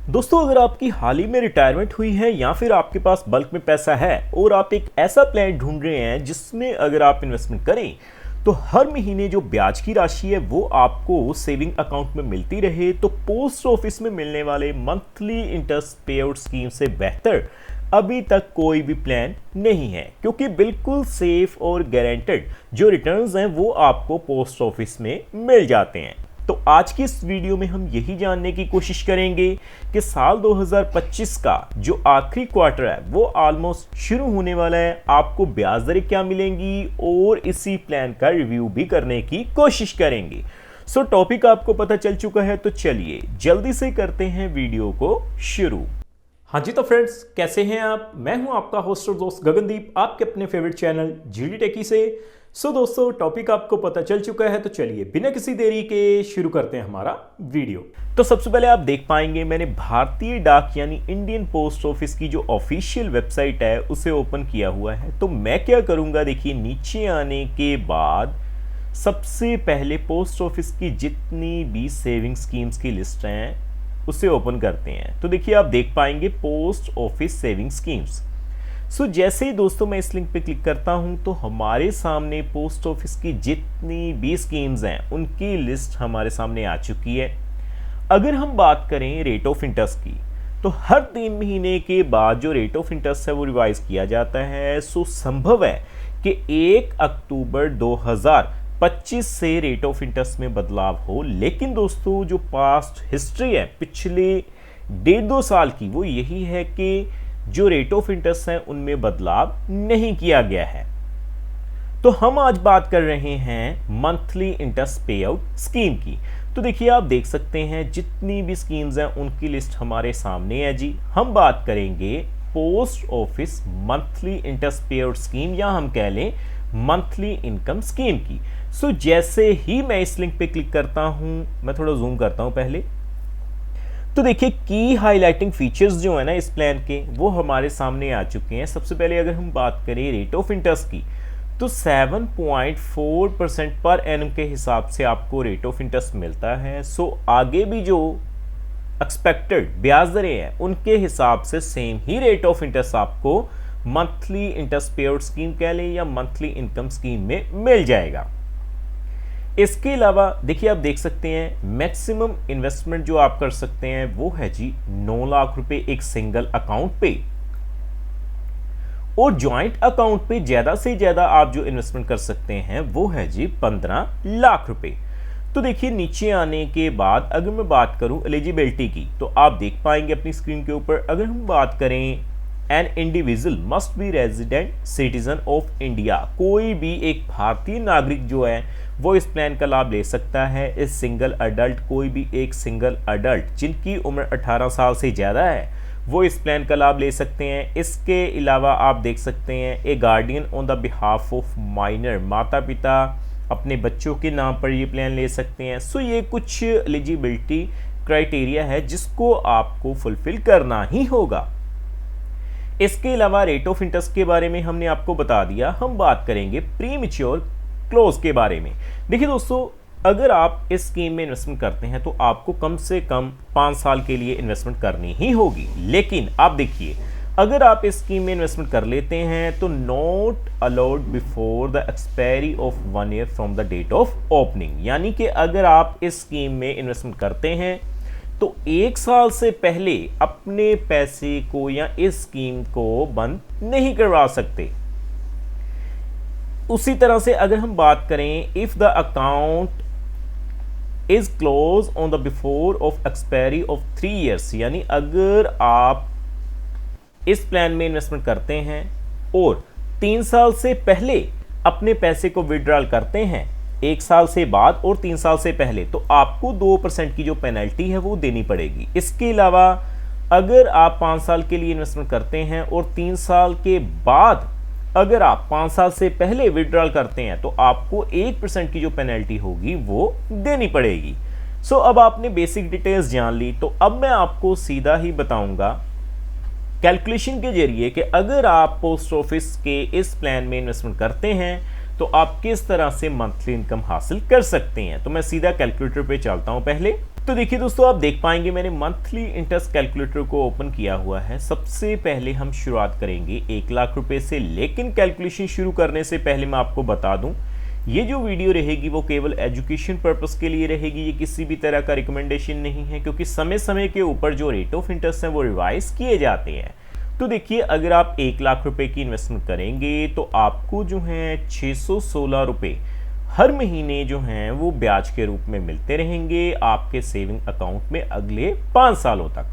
दोस्तों, अगर आपकी हाल ही में रिटायरमेंट हुई है या फिर आपके पास बल्क में पैसा है और आप एक ऐसा प्लान ढूंढ रहे हैं जिसमें अगर आप इन्वेस्टमेंट करें तो हर महीने जो ब्याज की राशि है वो आपको सेविंग अकाउंट में मिलती रहे, तो पोस्ट ऑफिस में मिलने वाले मंथली इंटरेस्ट पे आउट स्कीम से बेहतर अभी तक कोई भी प्लान नहीं है, क्योंकि बिल्कुल सेफ और गारंटेड जो रिटर्न्स हैं वो आपको पोस्ट ऑफिस में मिल जाते हैं। तो आज की इस वीडियो में हम यही जानने की कोशिश करेंगे कि साल 2025 का जो आखिरी क्वार्टर है वो ऑलमोस्ट शुरू होने वाला है, आपको ब्याज दरें क्या मिलेंगी और इसी प्लान का रिव्यू भी करने की कोशिश करेंगे। सो टॉपिक आपको पता चल चुका है, तो चलिए जल्दी से करते हैं वीडियो को शुरू। हाँ जी, तो फ्रेंड्स कैसे हैं आप? मैं हूं आपका होस्ट और दोस्त गगनदीप, आपके अपने फेवरेट चैनल जीडी टेकी से। दोस्तों, टॉपिक आपको पता चल चुका है, तो चलिए बिना किसी देरी के शुरू करते हैं हमारा वीडियो। तो सबसे पहले आप देख पाएंगे मैंने भारतीय डाक यानी इंडियन पोस्ट ऑफिस की जो ऑफिशियल वेबसाइट है उसे ओपन किया हुआ है। तो मैं क्या करूंगा, देखिए नीचे आने के बाद सबसे पहले पोस्ट ऑफिस की जितनी भी सेविंग स्कीम्स की लिस्ट हैं उसे ओपन करते हैं। तो देखिए आप देख पाएंगे पोस्ट ऑफिस सेविंग स्कीम्स। जैसे ही दोस्तों मैं इस लिंक पे क्लिक करता हूं तो हमारे सामने पोस्ट ऑफिस की जितनी भी स्कीम्स हैं उनकी लिस्ट हमारे सामने आ चुकी है। अगर हम बात करें रेट ऑफ इंटरेस्ट की, तो हर 3 महीने के बाद जो रेट ऑफ इंटरेस्ट है वो रिवाइज किया जाता है। संभव है कि 1 अक्टूबर 2025 से रेट ऑफ इंटरेस्ट में बदलाव हो, लेकिन दोस्तों जो पास्ट हिस्ट्री है पिछले 1.5-2 साल की वो यही है कि जो रेट ऑफ इंटरेस्ट है उनमें बदलाव नहीं किया गया है। तो हम आज बात कर रहे हैं मंथली इंटरेस्ट पे आउट स्कीम की। तो देखिए आप देख सकते हैं जितनी भी स्कीम्स हैं उनकी लिस्ट हमारे सामने है जी। हम बात करेंगे पोस्ट ऑफिस मंथली इंटरेस्ट पे आउट स्कीम या हम कह लें मंथली इनकम स्कीम की। जैसे ही मैं इस लिंक पे क्लिक करता हूं, मैं थोड़ा जूम करता हूं पहले, तो देखिए की हाईलाइटिंग फीचर्स जो है ना इस प्लान के वो हमारे सामने आ चुके हैं। सबसे पहले अगर हम बात करें रेट ऑफ इंटरेस्ट की, तो 7.4% पर एनम के हिसाब से आपको रेट ऑफ इंटरेस्ट मिलता है। आगे भी जो एक्सपेक्टेड ब्याज दरें हैं उनके हिसाब से same he rate of interest आपको मंथली इंटरेस्ट पे आउट स्कीम कह लें या मंथली इनकम स्कीम में मिल जाएगा। इसके अलावा देखिए आप देख सकते हैं मैक्सिमम इन्वेस्टमेंट जो आप कर सकते हैं वो है जी 9 लाख रुपए एक सिंगल अकाउंट पे, और ज्वाइंट अकाउंट पे ज्यादा से ज्यादा आप जो इन्वेस्टमेंट कर सकते हैं वो है जी 15 लाख रुपए। तो देखिए नीचे आने के बाद अगर मैं बात करूं एलिजिबिलिटी की, तो आप देख पाएंगे अपनी स्क्रीन के ऊपर, अगर हम बात करें an individual must be resident citizen of India, कोई भी एक भारतीय नागरिक जो है वो इस प्लान का लाभ ले सकता है। इस सिंगल अडल्ट, कोई भी एक सिंगल अडल्ट जिनकी उम्र 18 साल से ज़्यादा है वो इस प्लान का लाभ ले सकते हैं। इसके अलावा आप देख सकते हैं a guardian on the behalf of minor, माता पिता अपने बच्चों के नाम पर ये प्लान ले सकते हैं। ये कुछ एलिजिबिलिटी क्राइटेरिया है जिसको आपको फुलफिल करना ही होगा। इसके अलावा रेट ऑफ इंटरेस्ट के बारे में हमने आपको बता दिया। हम बात करेंगे प्री मैच्योर क्लोज के बारे में। देखिए दोस्तों, अगर आप इस स्कीम में इन्वेस्टमेंट करते हैं तो आपको कम से कम 5 साल के लिए इन्वेस्टमेंट करनी ही होगी। लेकिन आप देखिए अगर आप इस स्कीम में इन्वेस्टमेंट कर लेते हैं तो not allowed before the expiry of 1 year from the date of opening, यानी कि अगर आप इस स्कीम में इन्वेस्टमेंट करते हैं तो 1 साल से पहले अपने पैसे को या इस स्कीम को बंद नहीं करवा सकते। उसी तरह से अगर हम बात करें if the account is close on the before of expiry of 3 years, यानी अगर आप इस प्लान में इन्वेस्टमेंट करते हैं और 3 साल से पहले अपने पैसे को विड्रॉल करते हैं, 1 साल से बाद और 3 साल से पहले, तो आपको 2% की जो पेनल्टी है वो देनी पड़ेगी। इसके अलावा अगर आप 5 साल के लिए इन्वेस्टमेंट करते हैं और 3 साल के बाद अगर आप 5 साल से पहले विड्रॉल करते हैं तो आपको 1% की जो पेनल्टी होगी वो देनी पड़ेगी। अब आपने बेसिक डिटेल्स जान ली, तो अब मैं आपको सीधा ही बताऊंगा कैलकुलेशन के जरिए कि अगर आप पोस्ट ऑफिस के इस प्लान में इन्वेस्टमेंट करते हैं तो आप किस तरह से मंथली इनकम हासिल कर सकते हैं। तो मैं सीधा कैलकुलेटर पे चलता हूं पहले। तो देखिए दोस्तों, आप देख पाएंगे मैंने मंथली इंटरेस्ट कैलकुलेटर को ओपन किया हुआ है। सबसे पहले हम शुरुआत करेंगे 1 लाख रुपए से, लेकिन कैलकुलेशन शुरू करने से पहले मैं आपको बता दूं, ये जो वीडियो रहेगी वो केवल एजुकेशन पर्पस के लिए रहेगी। ये किसी भी तरह का रिकमेंडेशन नहीं है, क्योंकि समय समय के ऊपर जो रेट ऑफ इंटरेस्ट है वो रिवाइज किए जाते हैं। तो देखिए, अगर आप 1 लाख रुपए की इन्वेस्टमेंट करेंगे तो आपको जो है 616 रुपये हर महीने जो हैं वो ब्याज के रूप में मिलते रहेंगे आपके सेविंग अकाउंट में अगले 5 सालों तक।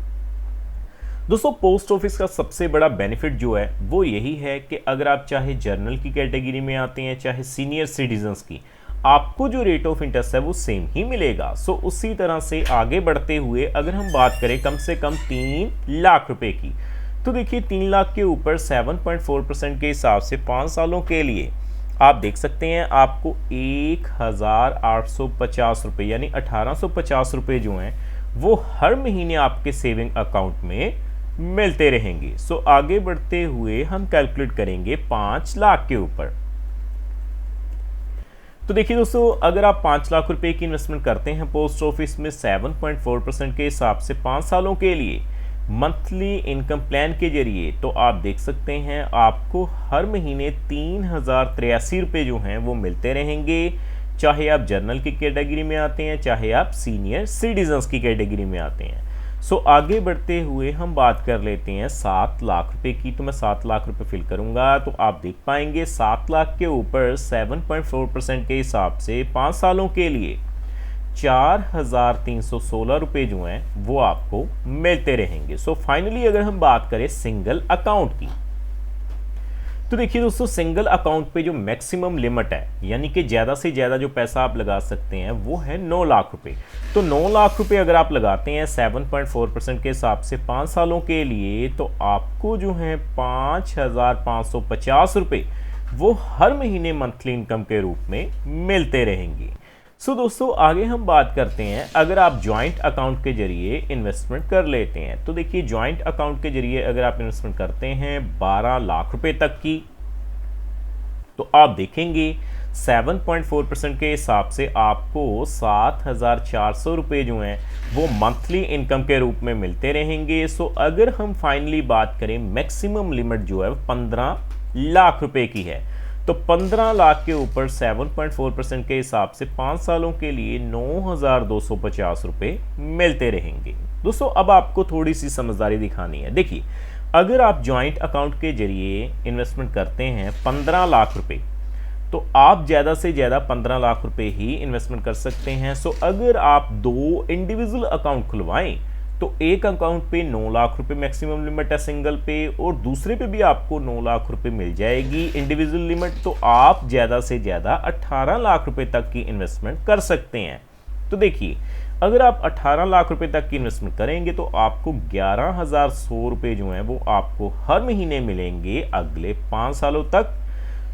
दोस्तों, पोस्ट ऑफिस का सबसे बड़ा बेनिफिट जो है वो यही है कि अगर आप चाहे जर्नल की कैटेगरी में आते हैं चाहे सीनियर सिटीजन्स की, आपको जो रेट ऑफ इंटरेस्ट है वो सेम ही मिलेगा। सो उसी तरह से आगे बढ़ते हुए अगर हम बात करें कम से कम 3 लाख रुपए की, तो देखिए 3 लाख के ऊपर 7.4% के हिसाब से 5 सालों के लिए आप देख सकते हैं आपको 1850 रुपये यानी 1850 रुपये जो हैं वो हर महीने आपके सेविंग अकाउंट में मिलते रहेंगे। सो आगे बढ़ते हुए हम कैलकुलेट करेंगे 5 लाख के ऊपर। तो देखिए दोस्तों, अगर आप 5 लाख रुपए की इन्वेस्टमेंट करते हैं पोस्ट ऑफिस में 7.4% के हिसाब से 5 सालों के लिए मंथली इनकम प्लान के जरिए, तो आप देख सकते हैं आपको हर महीने 3083 रुपये जो हैं वो मिलते रहेंगे, चाहे आप जर्नल की कैटेगरी में आते हैं चाहे आप सीनियर सिटीजन्स की कैटेगरी में आते हैं। सो आगे बढ़ते हुए हम बात कर लेते हैं 7 लाख रुपए की। तो मैं 7 लाख रुपए फिल करूंगा, तो आप देख पाएंगे 7 लाख के ऊपर 7.4% के हिसाब से 5 सालों के लिए 4316 रुपये जो हैं वो आपको मिलते रहेंगे। सो फाइनली अगर हम बात करें सिंगल अकाउंट की, तो देखिए दोस्तों, सिंगल अकाउंट पे जो मैक्सिमम लिमिट है यानी कि ज़्यादा से ज़्यादा जो पैसा आप लगा सकते हैं वो है 9 लाख रुपए। तो 9 लाख रुपए अगर आप लगाते हैं 7.4% के हिसाब से 5 सालों के लिए, तो आपको जो है 5550 रुपये वो हर महीने मंथली इनकम के रूप में मिलते रहेंगे। सो दोस्तों, आगे हम बात करते हैं अगर आप जॉइंट अकाउंट के जरिए इन्वेस्टमेंट कर लेते हैं। तो देखिए, जॉइंट अकाउंट के जरिए अगर आप इन्वेस्टमेंट करते हैं 12 लाख रुपए तक की, तो आप देखेंगे 7.4% के हिसाब से आपको 7400 रुपये जो हैं वो मंथली इनकम के रूप में मिलते रहेंगे। सो अगर हम फाइनली बात करें, मैक्सिमम लिमिट जो है 15 लाख रुपए की है, तो 15 लाख के ऊपर 7.4% के हिसाब से 5 सालों के लिए 9250 रुपये मिलते रहेंगे। दोस्तों, अब आपको थोड़ी सी समझदारी दिखानी है। देखिए, अगर आप जॉइंट अकाउंट के जरिए इन्वेस्टमेंट करते हैं 15 लाख रुपए, तो आप ज़्यादा से ज़्यादा 15 लाख रुपए ही इन्वेस्टमेंट कर सकते हैं। सो अगर आप 2 इंडिविजुअल अकाउंट खुलवाएं, तो एक अकाउंट पे 9 लाख रुपए मैक्सिमम लिमिट है सिंगल पे, और दूसरे पे भी आपको 9 लाख रुपए मिल जाएगी इंडिविजुअल लिमिट। तो आप ज़्यादा से ज़्यादा 18 लाख रुपए तक की इन्वेस्टमेंट कर सकते हैं। तो देखिए, अगर आप 18 लाख रुपए तक की इन्वेस्टमेंट करेंगे तो आपको 11,100 रुपये जो हैं वो आपको हर महीने मिलेंगे अगले 5 सालों तक।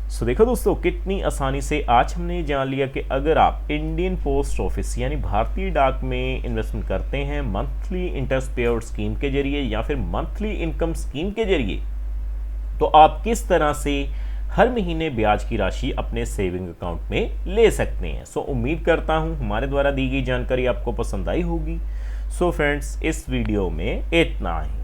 सो देखो दोस्तों, कितनी आसानी से आज हमने जान लिया कि अगर आप इंडियन पोस्ट ऑफिस यानी भारतीय डाक में इन्वेस्टमेंट करते हैं मंथली इंटरेस्ट पे आउट स्कीम के जरिए या फिर मंथली इनकम स्कीम के जरिए, तो आप किस तरह से हर महीने ब्याज की राशि अपने सेविंग अकाउंट में ले सकते हैं। सो उम्मीद करता हूं हमारे द्वारा दी गई जानकारी आपको पसंद आई होगी। सो फ्रेंड्स, इस वीडियो में इतना ही।